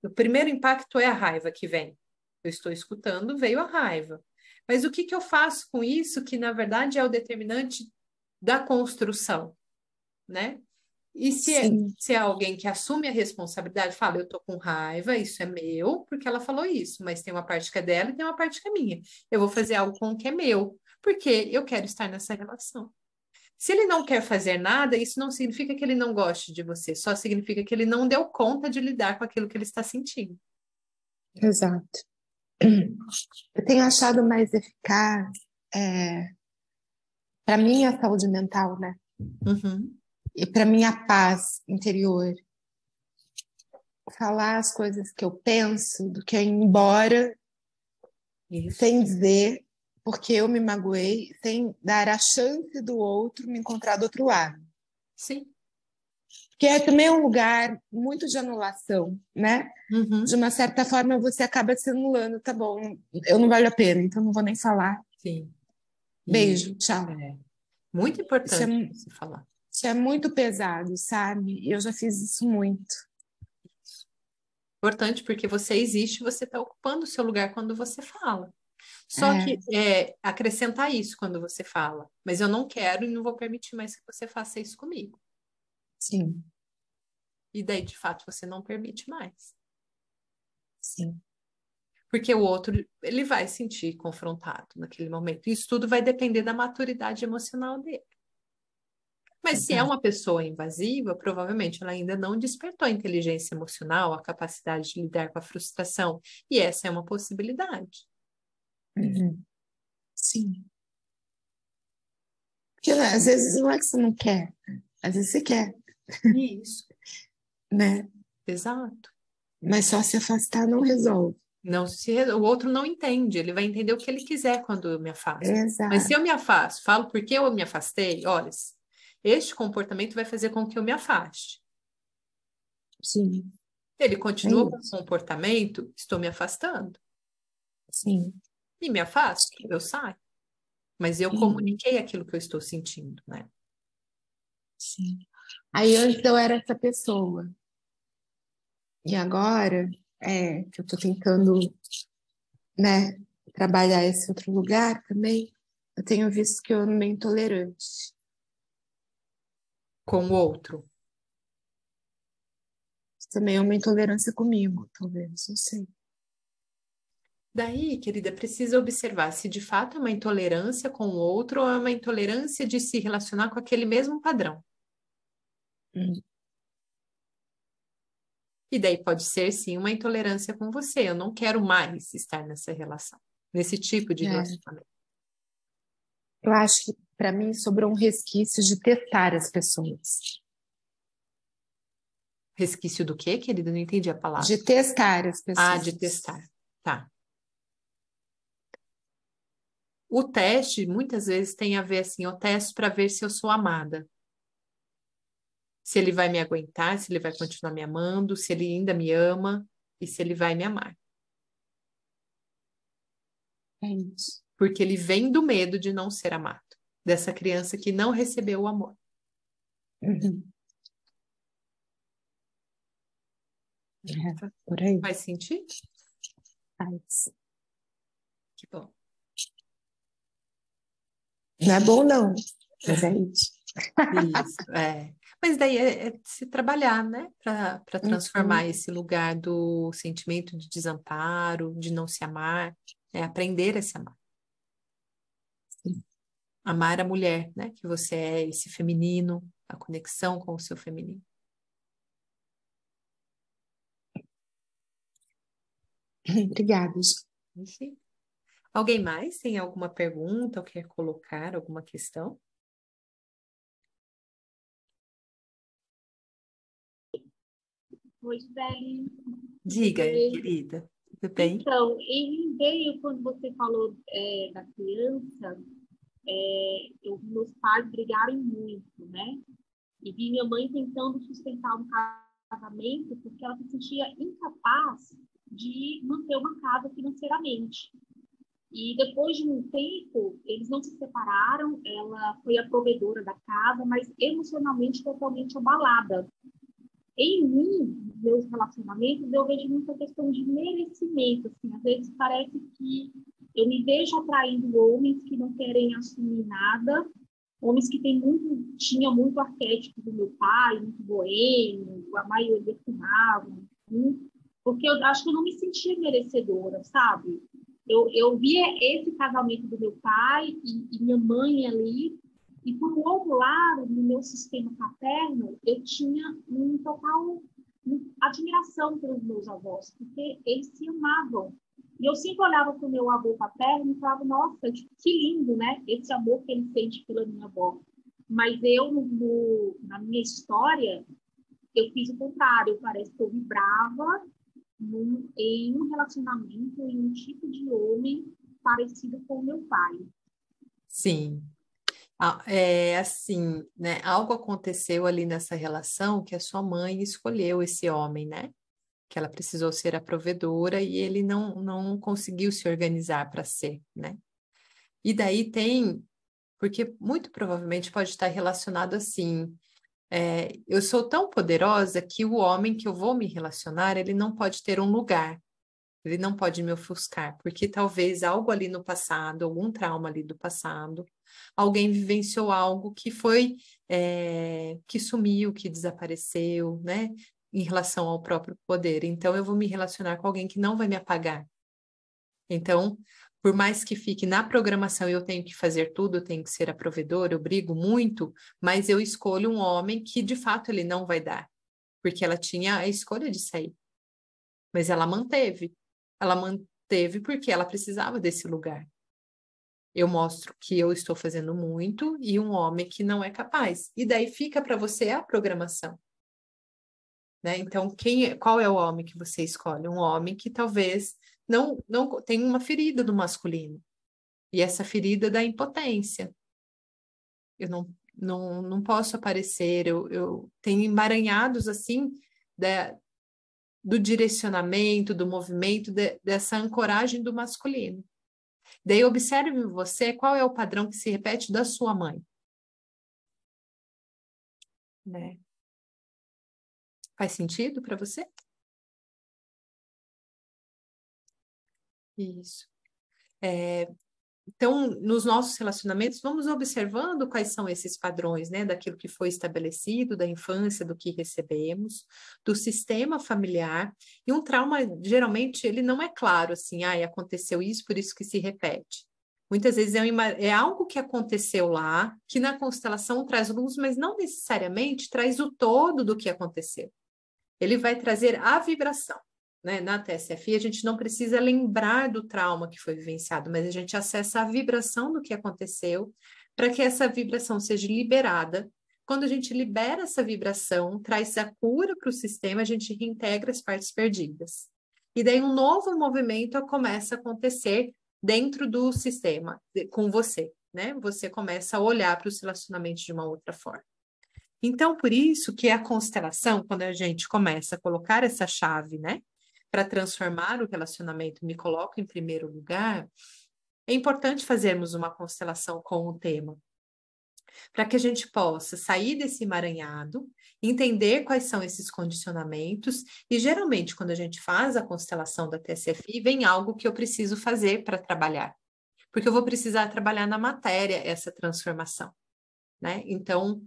O primeiro impacto é a raiva que vem. Eu estou escutando, veio a raiva. Mas o que que eu faço com isso, que na verdade é o determinante da construção, né? E Sim, se é alguém que assume a responsabilidade, fala, eu tô com raiva, isso é meu, porque ela falou isso, mas tem uma parte que é dela e tem uma parte que é minha. Eu vou fazer algo com o que é meu, porque eu quero estar nessa relação. Se ele não quer fazer nada, isso não significa que ele não goste de você, só significa que ele não deu conta de lidar com aquilo que ele está sentindo. exato. Eu tenho achado mais eficaz, para minha saúde mental, né? Uhum, E para minha paz interior, falar as coisas que eu penso do que ir embora isso. sem dizer porque eu me magoei, sem dar a chance do outro me encontrar do outro lado. Sim. Que é também um lugar muito de anulação, né? De Uhum, uma certa forma você acaba se anulando, tá bom, eu não valho a pena, então não vou nem falar. sim. E Beijo, tchau. é muito Isso é, importante você falar. isso é muito pesado, sabe? E eu já fiz isso muito. Importante porque você existe, você está ocupando o seu lugar quando você fala. Só É, que acrescentar isso quando você fala, mas eu não quero e não vou permitir mais que você faça isso comigo. sim, E daí, de fato, você não permite mais. sim. Porque o outro, ele vai sentir confrontado naquele momento. Isso tudo vai depender da maturidade emocional dele. Mas se é Exato. uma pessoa invasiva, provavelmente ela ainda não despertou a inteligência emocional, a capacidade de lidar com a frustração. E essa é uma possibilidade. Uhum. Sim. Porque né, às vezes não é que você não quer, às vezes você quer, Isso, né? exato. Mas só se afastar não resolve. Não se, o outro não entende, ele vai entender o que ele quiser quando eu me afasto. Mas se Exato. eu me afasto, falo por que eu me afastei, olha, este comportamento vai fazer com que eu me afaste. Sim, Ele é continua com o isso. comportamento, estou me afastando. Sim. E me afasto, eu saio. Mas eu E, comuniquei aquilo que eu estou sentindo, né? sim. Aí antes eu era essa pessoa. E agora, que eu tô tentando, né, trabalhar esse outro lugar também, eu tenho visto que eu ando meio intolerante. Com o outro. Também é uma intolerância comigo, talvez, não sei. Daí, querida, precisa observar se de fato é uma intolerância com o outro ou é uma intolerância de se relacionar com aquele mesmo padrão. Hum, E daí pode ser, sim, uma intolerância com você. Eu não quero mais estar nessa relação, nesse tipo de é. relacionamento. Eu acho que para mim sobrou um resquício de testar as pessoas, Resquício do quê, querida? Não entendi a palavra. de testar as Ah, de pessoas. testar. Tá. O teste, muitas vezes, tem a ver assim, eu testo para ver se eu sou amada. Se ele vai me aguentar, se ele vai continuar me amando, se ele ainda me ama e se ele vai me amar. É isso. Porque ele vem do medo de não ser amado, dessa criança que não recebeu o amor. Uhum. É, por aí. Faz sentido? Faz. Que bom. Não é bom, não, mas é isso. Isso, é. Mas daí é se trabalhar, né? Para transformar Uhum. esse lugar do sentimento de desamparo, de não se amar, é aprender a se amar. Sim. Amar a mulher, né? Que você é, esse feminino, a conexão com o seu feminino. Obrigada. Enfim. Alguém mais tem alguma pergunta ou quer colocar alguma questão? Pois bem. Diga, bem? querida, tudo bem? Então, em veio quando você falou da criança, meus pais brigarem muito, né? E vi minha mãe tentando sustentar um casamento porque ela se sentia incapaz de manter uma casa financeiramente. E depois de um tempo, eles não se separaram, ela foi a provedora da casa, mas emocionalmente totalmente abalada. Em mim, meus relacionamentos, eu vejo muita questão de merecimento. Assim, às vezes parece que eu me vejo atraindo homens que não querem assumir nada, homens que tinham muito arquétipo do meu pai, muito boêmio, a maioria fumava, enfim, porque eu acho que eu não me sentia merecedora, sabe? Eu via esse casamento do meu pai e minha mãe ali, e por um outro lado, no meu sistema paterno, eu tinha um total admiração pelos meus avós, porque eles se amavam. E eu sempre olhava para o meu avô paterno e falava, nossa, que lindo, né? Esse amor que ele sente pela minha avó. Mas eu, na minha história, eu fiz o contrário. Parece que eu vibrava em um relacionamento, em um tipo de homem parecido com o meu pai. Sim. É assim, né? Algo aconteceu ali nessa relação que a sua mãe escolheu esse homem, né? Que ela precisou ser a provedora e ele não conseguiu se organizar para ser, né? E daí porque muito provavelmente pode estar relacionado assim, eu sou tão poderosa que o homem que eu vou me relacionar, ele não pode ter um lugar, ele não pode me ofuscar, porque talvez algo ali no passado, algum trauma ali do passado, alguém vivenciou algo que que sumiu, que desapareceu, né? Em relação ao próprio poder. Então, eu vou me relacionar com alguém que não vai me apagar. Então, por mais que fique na programação, eu tenho que fazer tudo, eu tenho que ser a provedora, eu brigo muito, mas eu escolho um homem que, de fato, ele não vai dar, porque ela tinha a escolha de sair. Mas ela manteve. Ela manteve porque ela precisava desse lugar. Eu mostro que eu estou fazendo muito e um homem que não é capaz. E daí fica para você a programação. Né? Então, qual é o homem que você escolhe? Um homem que talvez não tenha uma ferida do masculino. E essa ferida da impotência. Eu não posso aparecer, eu tenho emaranhados assim do direcionamento, do movimento, dessa ancoragem do masculino. Daí observe você qual é o padrão que se repete da sua mãe. Né? Faz sentido para você? Isso. Então, nos nossos relacionamentos, vamos observando quais são esses padrões, né? Daquilo que foi estabelecido, da infância, do que recebemos, do sistema familiar. E um trauma, geralmente, ele não é claro, assim, aconteceu isso, por isso que se repete. Muitas vezes é algo que aconteceu lá, que na constelação traz luz, mas não necessariamente traz o todo do que aconteceu. Ele vai trazer a vibração. Né? Na TSFI, a gente não precisa lembrar do trauma que foi vivenciado, mas a gente acessa a vibração do que aconteceu para que essa vibração seja liberada. Quando a gente libera essa vibração, traz a cura para o sistema, a gente reintegra as partes perdidas. E daí um novo movimento começa a acontecer dentro do sistema, com você, né? Você começa a olhar para os relacionamentos de uma outra forma. Então, por isso que a constelação, quando a gente começa a colocar essa chave, né? Para transformar o relacionamento, me coloco em primeiro lugar, é importante fazermos uma constelação com o tema, para que a gente possa sair desse emaranhado, entender quais são esses condicionamentos, e geralmente, quando a gente faz a constelação da TSFI, vem algo que eu preciso fazer para trabalhar, porque eu vou precisar trabalhar na matéria essa transformação. Né? Então,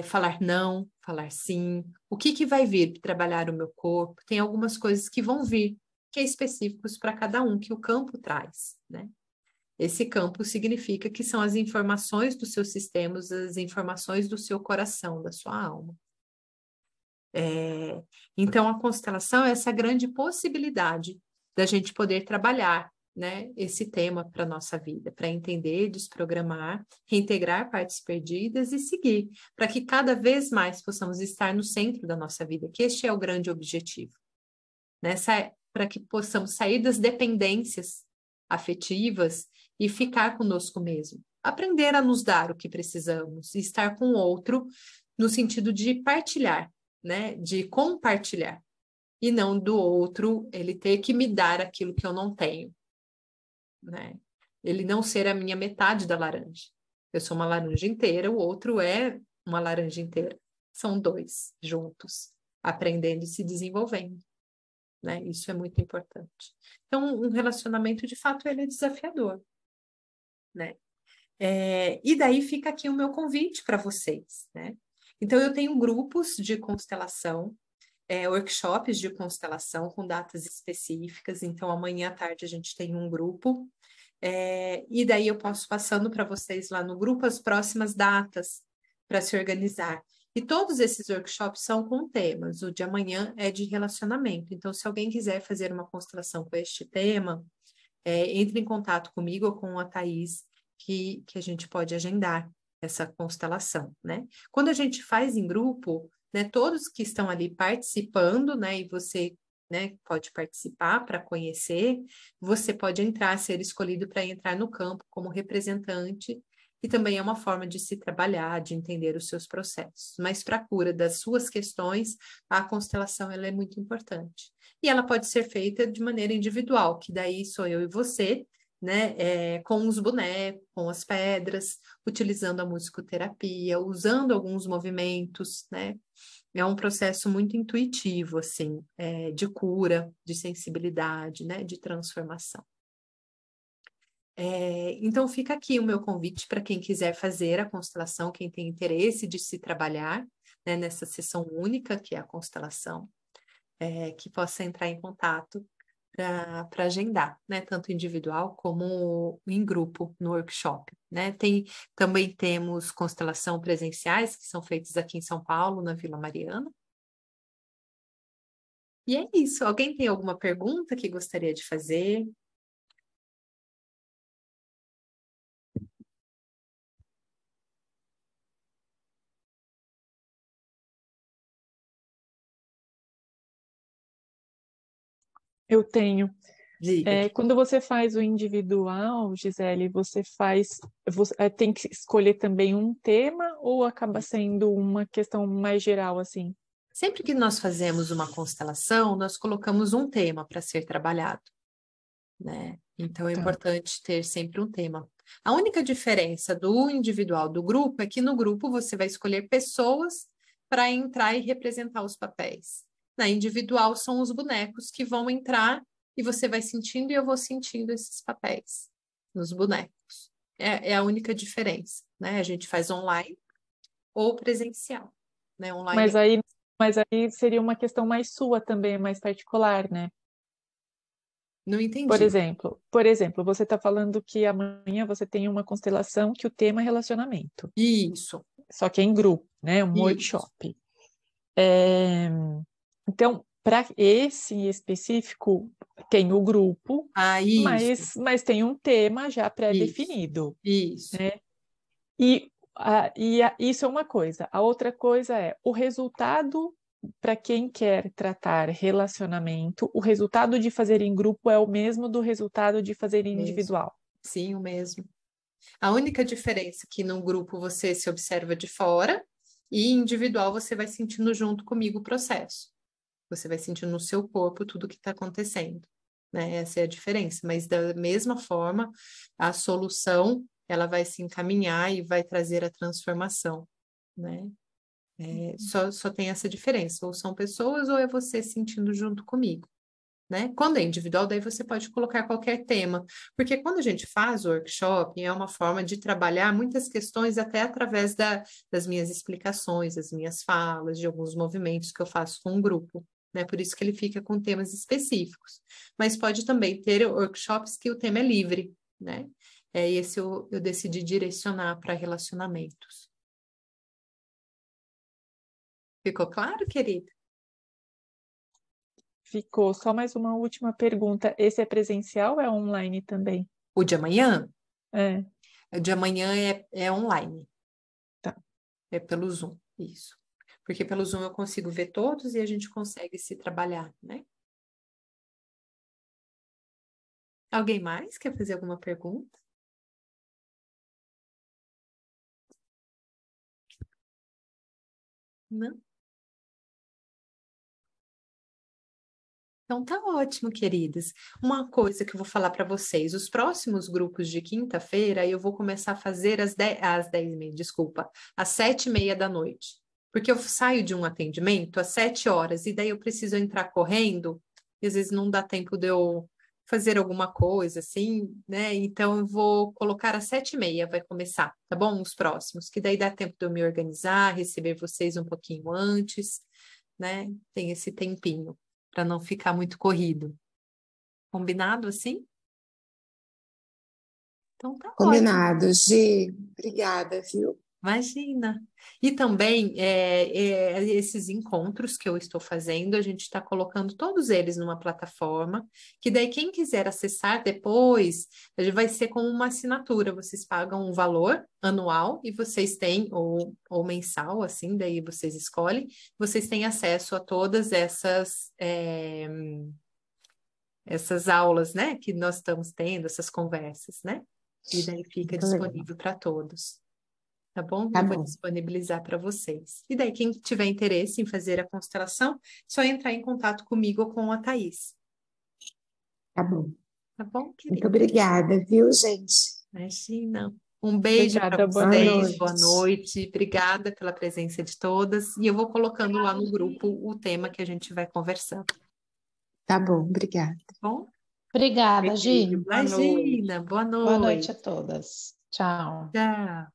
falar não, falar sim, o que vai vir trabalhar o meu corpo? Tem algumas coisas que vão vir, que é específicos para cada um, que o campo traz, né? Esse campo significa que são as informações dos seus sistemas, as informações do seu coração, da sua alma. Então, a constelação é essa grande possibilidade da gente poder trabalhar, né, esse tema para a nossa vida, para entender, desprogramar, reintegrar partes perdidas e seguir, para que cada vez mais possamos estar no centro da nossa vida, que este é o grande objetivo. né? Para que possamos sair das dependências afetivas e ficar conosco mesmo. Aprender a nos dar o que precisamos e estar com o outro no sentido de partilhar, né? De compartilhar. E não do outro, ele ter que me dar aquilo que eu não tenho, né? Ele não ser a minha metade da laranja. Eu sou uma laranja inteira, o outro é uma laranja inteira. São dois juntos, aprendendo e se desenvolvendo, né? Isso é muito importante. Então, um relacionamento, de fato, ele é desafiador, né? E daí fica aqui o meu convite para vocês, né? Então, eu tenho grupos de constelação, workshops de constelação com datas específicas. Então, amanhã à tarde a gente tem um grupo. E daí eu posso passando para vocês lá no grupo as próximas datas para se organizar. E todos esses workshops são com temas. O de amanhã é de relacionamento. Então, se alguém quiser fazer uma constelação com este tema, entre em contato comigo ou com a Thaís, que a gente pode agendar essa constelação, né? Quando a gente faz em grupo, né, todos que estão ali participando, né, e você, né, pode participar para conhecer, você pode entrar, ser escolhido para entrar no campo como representante, e também é uma forma de se trabalhar, de entender os seus processos. Mas para a cura das suas questões, a constelação ela é muito importante. E ela pode ser feita de maneira individual, que daí sou eu e você, né, com os bonecos, com as pedras, utilizando a musicoterapia, usando alguns movimentos, né? É um processo muito intuitivo, assim, de cura, de sensibilidade, né, de transformação. Então, fica aqui o meu convite para quem quiser fazer a constelação, quem tem interesse de se trabalhar, né, nessa sessão única que é a constelação, que possa entrar em contato para agendar, né, tanto individual como em grupo no workshop, né? Também temos constelação presenciais que são feitas aqui em São Paulo, na Vila Mariana. E é isso. Alguém tem alguma pergunta que gostaria de fazer? Eu tenho. Diga. Quando você faz o individual, Gisele, você tem que escolher também um tema ou acaba sendo uma questão mais geral, assim? Sempre que nós fazemos uma constelação, nós colocamos um tema para ser trabalhado, né? Então é Tá. importante ter sempre um tema. A única diferença do individual do grupo é que no grupo você vai escolher pessoas para entrar e representar os papéis. Na individual são os bonecos que vão entrar e você vai sentindo e eu vou sentindo esses papéis nos bonecos. É a única diferença, né? A gente faz online ou presencial, né? Online. Mas aí seria uma questão mais sua também, mais particular, né? Não entendi. Por exemplo, você está falando que amanhã você tem uma constelação que o tema é relacionamento. Isso. Só que é em grupo, né? Um workshop. Então, para esse específico, tem o grupo, mas tem um tema já pré-definido. Isso. Né? Isso é uma coisa. A outra coisa é o resultado para quem quer tratar relacionamento, o resultado de fazer em grupo é o mesmo do resultado de fazer individual. Sim, o mesmo. A única diferença é que no grupo você se observa de fora e individual você vai sentindo junto comigo o processo. Você vai sentindo no seu corpo tudo o que está acontecendo, né? Essa é a diferença. Mas da mesma forma, a solução ela vai se encaminhar e vai trazer a transformação, né? Só tem essa diferença. Ou são pessoas ou é você sentindo junto comigo, né? Quando é individual, daí você pode colocar qualquer tema. Porque quando a gente faz o workshop, é uma forma de trabalhar muitas questões até através das minhas explicações, das minhas falas, de alguns movimentos que eu faço com o grupo. Né? Por isso que ele fica com temas específicos. Mas pode também ter workshops que o tema é livre, né? Esse eu decidi direcionar para relacionamentos. Ficou claro, querida? Ficou. Só mais uma última pergunta. Esse é presencial ou é online também? O de amanhã? É. O de amanhã é online. Tá. É pelo Zoom, isso. Porque pelo Zoom eu consigo ver todos e a gente consegue se trabalhar, né? Alguém mais quer fazer alguma pergunta? Não? Então tá ótimo, queridas. Uma coisa que eu vou falar para vocês, os próximos grupos de quinta-feira eu vou começar a fazer às 10h30, desculpa, às 7h30 da noite. Porque eu saio de um atendimento às 7 horas e daí eu preciso entrar correndo e às vezes não dá tempo de eu fazer alguma coisa assim, né? Então eu vou colocar às 7h30, vai começar, tá bom? Os próximos, que daí dá tempo de eu me organizar, receber vocês um pouquinho antes, né? Tem esse tempinho para não ficar muito corrido. Combinado assim? Então tá ótimo. Combinado, Gi. Obrigada, viu? Imagina. E também esses encontros que eu estou fazendo, a gente está colocando todos eles numa plataforma, que daí quem quiser acessar depois, vai ser como uma assinatura. Vocês pagam um valor anual e vocês têm, ou mensal, assim, daí vocês escolhem, vocês têm acesso a todas essas aulas, né, que nós estamos tendo, essas conversas, né? E daí fica Muito legal. disponível para todos. Tá bom? Tá Eu vou bom. disponibilizar para vocês. E daí, quem tiver interesse em fazer a constelação, só entrar em contato comigo ou com a Thaís. Tá bom. Tá bom, Muito querida? obrigada, viu, gente? Imagina. Um beijo para Obrigada, boa vocês. noite. Boa noite. Obrigada pela presença de todas. E eu vou colocando lá no grupo o tema que a gente vai conversando. Tá bom, obrigada. Tá bom? Obrigada, Beijo, Gi. boa noite. Imagina. Boa Boa noite noite. a todas. Tchau. Tchau.